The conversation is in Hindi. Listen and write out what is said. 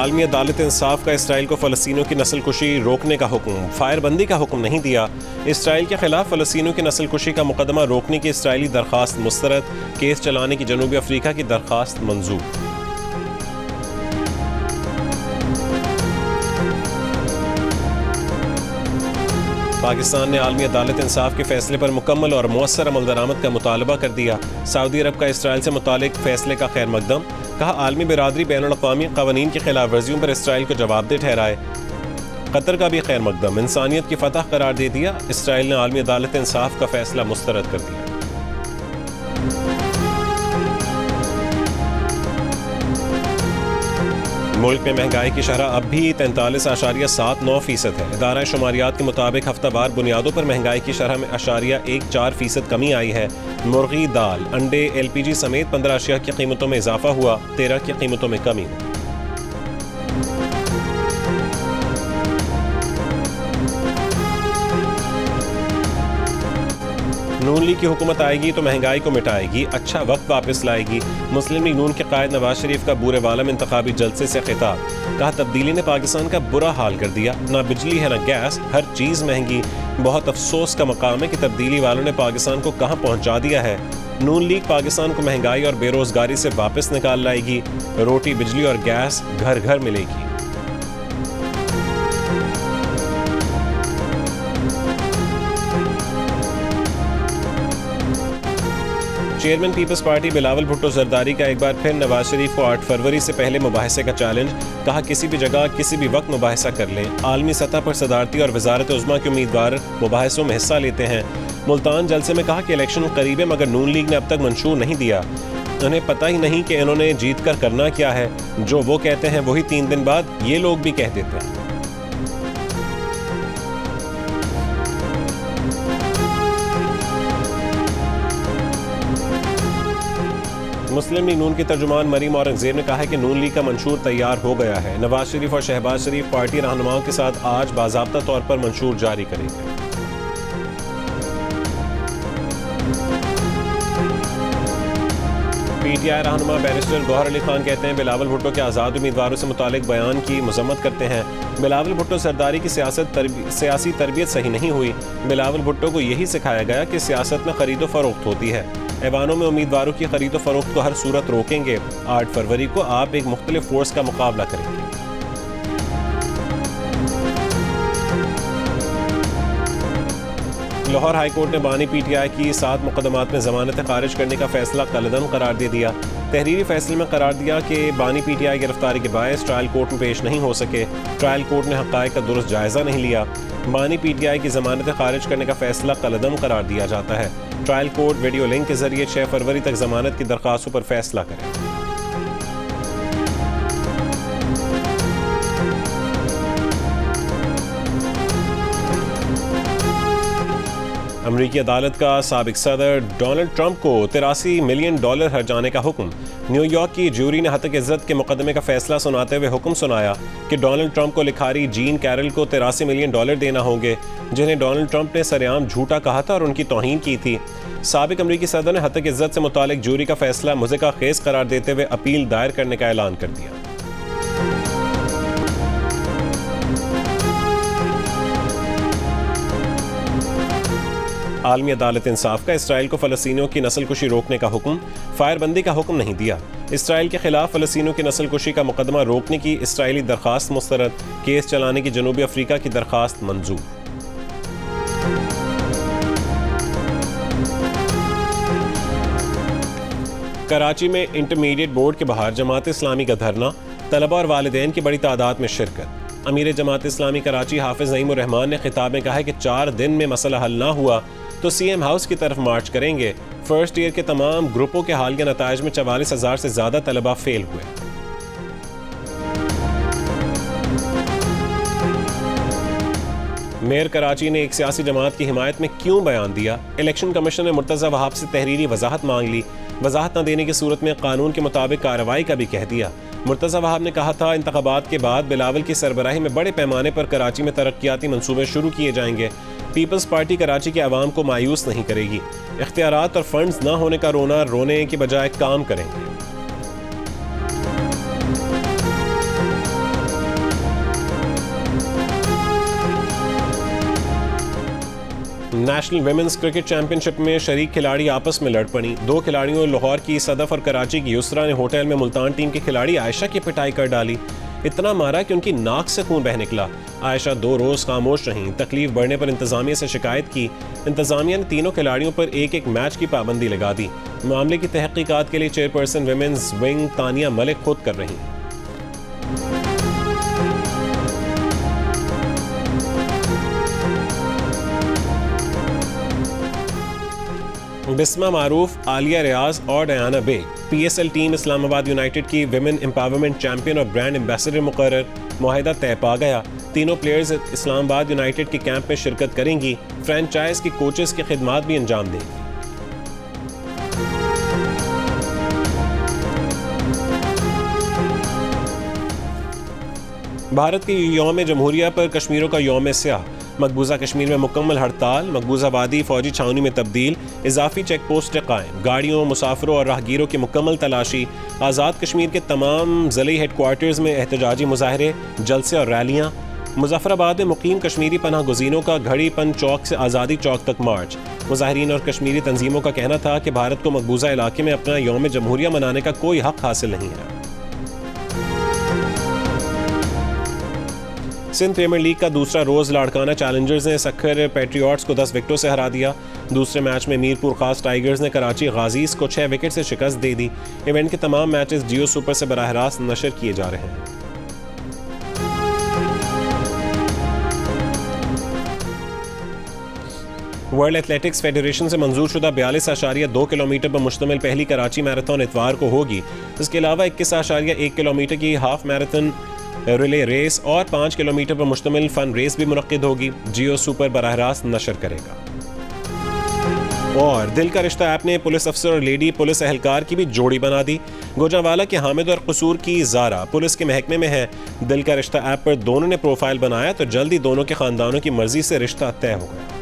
आलमी अदालत इंसाफ का इसराइल को फ़लस्तीनियों की नस्ल कुशी रोकने का हुक्म, फायरबंदी का हुक्म नहीं दिया। इसराइल के खिलाफ फ़लस्तीनियों की नस्ल कुशी का मुकदमा रोकने की इसराइली दरख्वास्त मुस्तरद, केस चलाने की जनूबी अफ्रीका की दरख्वास्त मंजूर। पाकिस्तान ने आलमी अदालत इंसाफ के फैसले पर मुकम्मल और मौसर अमल दरामद का मुतालबा कर दिया। सऊदी अरब का इसराइल से मुतालिक फैसले का खैर मकदम, कहा आलमी बिरादरी बैनुल-अक़वामी क़वानीन की खिलाफ वर्जियों पर इसराइल को जवाबदेह ठहराए। कतर का भी खैर मकदम, इंसानियत की फतह करार दे दिया। इसराइल ने आलमी अदालत इंसाफ का फैसला मुस्तरद कर दिया। मुल्क में महंगाई की शरह अब भी 43.79% है। इदारा शुमारियात के मुताबिक हफ्तावार बुनियादों पर महंगाई की शरह में 0.14% कमी आई है। मुर्गी, दाल, अंडे, LPG समेत 15 अशिया की कीमतों में इजाफा हुआ, 13 की कीमतों में कमी हुई। नून लीग की हुकूमत आएगी तो महंगाई को मिटाएगी, अच्छा वक्त वापस लाएगी। मुस्लिम लीग नून के कायद नवाज शरीफ का बूरे वालम इंतखाबी जलसे से खिताब, कहा तब्दीली ने पाकिस्तान का बुरा हाल कर दिया, ना बिजली है ना गैस, हर चीज़ महंगी। बहुत अफसोस का मकाम है कि तब्दीली वालों ने पाकिस्तान को कहाँ पहुँचा दिया है। नून लीग पाकिस्तान को महंगाई और बेरोजगारी से वापस निकाल लाएगी। रोटी, बिजली और गैस घर घर मिलेगी। चेयरमैन पीपल्स पार्टी बिलावल भुट्टो जरदारी का एक बार फिर नवाज शरीफ को 8 फरवरी से पहले मुबाहिसे का चैलेंज, कहा किसी भी जगह किसी भी वक्त मुबाहिसा कर लें। आलमी सतह पर सदारती और वजारत उज़्मा के उम्मीदवार मुबाहिसों में हिस्सा लेते हैं। मुल्तान जलसे में कहा कि इलेक्शन करीब है मगर नून लीग ने अब तक मंशूर नहीं दिया। उन्हें पता ही नहीं कि इन्होंने जीत कर करना क्या है। जो वो कहते हैं वही 3 दिन बाद ये लोग भी कह देते हैं। मुस्लिम लीग नून की तर्जुमान मरीम औरंगजेब ने कहा है कि नून लीग का मंशूर तैयार हो गया है। नवाज शरीफ और शहबाज शरीफ पार्टी रहनुमाओं के साथ आज बाज़ाब्ता तौर पर मंशूर जारी करेंगे। PTI रहनुमा बैरिस्टर गौहर अली खान कहते हैं बिलावल भुट्टो के आज़ाद उम्मीदवारों से मुतालिक बयान की मजम्मत करते हैं। बिलावल भुट्टो सरदारी की सियासी तरबियत सही नहीं हुई। बिलावल भुट्टो को यही सिखाया गया कि सियासत में खरीदो फरोख्त होती है। ऐवानों में उम्मीदवारों की खरीदो फरोख्त को हर सूरत रोकेंगे। 8 फरवरी को आप एक मुख्तलिफ फोर्स का मुकाबला करेंगे। लाहौर हाई कोर्ट ने बानी PTI की 7 मुकदमात में जमानतें खारिज करने का फैसला कलअदम करार दे दिया। तहरीरी फैसले में करार दिया कि बानी PTI गिरफ्तारी के बायस ट्रायल कोर्ट में पेश नहीं हो सके। ट्रायल कोर्ट ने हक़ाइक़ का दुरुस्त जायज़ा नहीं लिया। बानी PTI की जमानतें खारिज करने का फैसला कलअदम करार दिया जाता है। ट्रायल कोर्ट वीडियो लिंक के जरिए 6 फरवरी तक जमानत की दरख्वास्तों पर फैसला करें। अमरीकी अदालत का साबिक सदर डोनाल्ड ट्रंप को $83 मिलियन हर्जाने का हुक्म। न्यूयॉर्क की ज्यूरी ने हत्या इज्जत के मुकदमे का फैसला सुनाते हुए हुक्म सुनाया कि डोनाल्ड ट्रंप को लिखारी जीन कैरल को $83 मिलियन देना होंगे, जिन्हें डोनाल्ड ट्रंप ने सरेआम झूठा कहा था और उनकी तौहीन की थी। साबिक अमरीकी सदर ने हत्या इज्जत से मुतालिक ज्यूरी का फैसला मुज़िका खेज करार देते हुए अपील दायर करने का ऐलान कर दिया। आलमी अदालत इंसाफ का इसराइल को फ़लस्तीनियों की नस्ल कुशी रोकने का हुक्म, फायरबंदी का हुक्म नहीं दिया। इसराइल के खिलाफ फ़लस्तीनियों की नस्ल कुशी का मुकदमा रोकने की इसराइली दरख्वास्त मुस्तरद, केस चलाने की जनूबी अफ्रीका की दरख्वास्त मंजूर। कराची में इंटरमीडिएट बोर्ड के बाहर जमात इस्लामी का धरना, तलबा और वालिदैन की बड़ी तादाद में शिरकत। अमीर जमात इस्लामी कराची हाफिज नईम उर रहमान ने खिताब में कहा है कि 4 दिन में मसला हल ना हुआ तो CM हाउस की तरफ मार्च करेंगे। फर्स्ट ईयर के तमाम ग्रुपों के हाल के नताइज में 44,000 से ज़्यादा तलबा फेल हुए। मेयर कराची ने एक सियासी जमात की हिमायत में क्यों बयान दिया? इलेक्शन कमीशन ने मुर्तज़ा वहाब से तहरीरी वजाहत मांग ली। वजाहत न देने की सूरत में कानून के मुताबिक कार्रवाई का भी कह दिया। मुर्तज़ा वहाब ने कहा था इंतखाबात के बाद बिलावल की सरबराही में बड़े पैमाने पर कराची में तरक्याती मंसूबे शुरू किए जाएंगे। पीपल्स पार्टी कराची के अवाम को मायूस नहीं करेगी। इख्तियारात और फंड्स न होने का रोना रोने की बजाय काम करेंगे। नेशनल विमेंस क्रिकेट चैंपियनशिप में शरीक खिलाड़ी आपस में लड़ पड़ी। दो खिलाड़ियों लाहौर की सदफ और कराची की युसरा ने होटल में मुल्तान टीम के खिलाड़ी आयशा की पिटाई कर डाली। इतना मारा कि उनकी नाक से खून बह निकला। आयशा 2 रोज़ खामोश रहीं। तकलीफ बढ़ने पर इंतज़ामिया से शिकायत की। इंतज़ामिया ने तीनों खिलाड़ियों पर एक एक मैच की पाबंदी लगा दी। मामले की तहकीकात के लिए chairperson women's wing Tania Malik खुद कर रही। बिस्मा मारूफ, आलिया रियाज और डयाना बेग PSL टीम इस्लामाबाद यूनाइटेड की विमेन एम्पावरमेंट चैंपियन और ब्रांड एम्बेसडर मुकर्रर। मुआहिदा तय पा गया। तीनों प्लेयर्स इस्लामाबाद यूनाइटेड के कैंप में शिरकत करेंगी। फ्रेंचाइज की कोचेस की खिदमात भी अंजाम देंगी। भारत के यौम जमहूरिया पर कश्मीरों का यौम स्याह। मकबूजा कश्मीर में मुकम्मल हड़ताल। मकबूजा वादी फौजी छावनी में तब्दील। इजाफी चेक पोस्ट कायम। गाड़ियों, मुसाफिरों और राहगीरों की मुकम्मल तलाशी। आज़ाद कश्मीर के तमाम ज़िले हेडक्वार्टर्स में एहतजाजी मुजाहरे, जलसे और रैलियाँ। मुजफ्फराबाद में मुकीम कश्मीरी पनाह गुज़ीनों का घड़ी पन चौक से आज़ादी चौक तक मार्च। मुजाहिरीन और कश्मीरी तंजीमों का कहना था कि भारत को मकबूजा इलाके में अपना यौम जमहूरिया मनाने का कोई हक हासिल नहीं है। सिंध प्रीमियर लीग का दूसरा रोज़ लाड़काना चैलेंजर्स ने सखर पैट्रियट्स को 10 विकेटों से हरा दिया। दूसरे मैच में मीरपुर खास टाइगर्स ने कराची गाजीज को 6 विकेट से शिकस्त दे दी। इवेंट के तमाम मैचेस जियो सुपर से बराह रास्त नशर किए जा रहे हैं। वर्ल्ड एथलेटिक्स फेडरेशन से मंजूर शुदा 42.2 किलोमीटर पर मुश्तमिल पहली कराची मैराथन इतवार को होगी। इसके अलावा 21.1 किलोमीटर की हाफ मैराथन रिले रेस और 5 किलोमीटर पर मुश्तमिल फन रेस भी मुनक्किद होगी। जियो सुपर बराह रास्त नशर करेगा। और दिल का रिश्ता ऐप ने पुलिस अफसर और लेडी पुलिस एहलकार की भी जोड़ी बना दी। गोजावाला के हामिद और कसूर की जारा पुलिस के महकमे में है। दिल का रिश्ता ऐप पर दोनों ने प्रोफाइल बनाया तो जल्द ही दोनों के खानदानों की मर्जी से रिश्ता तय हो गया।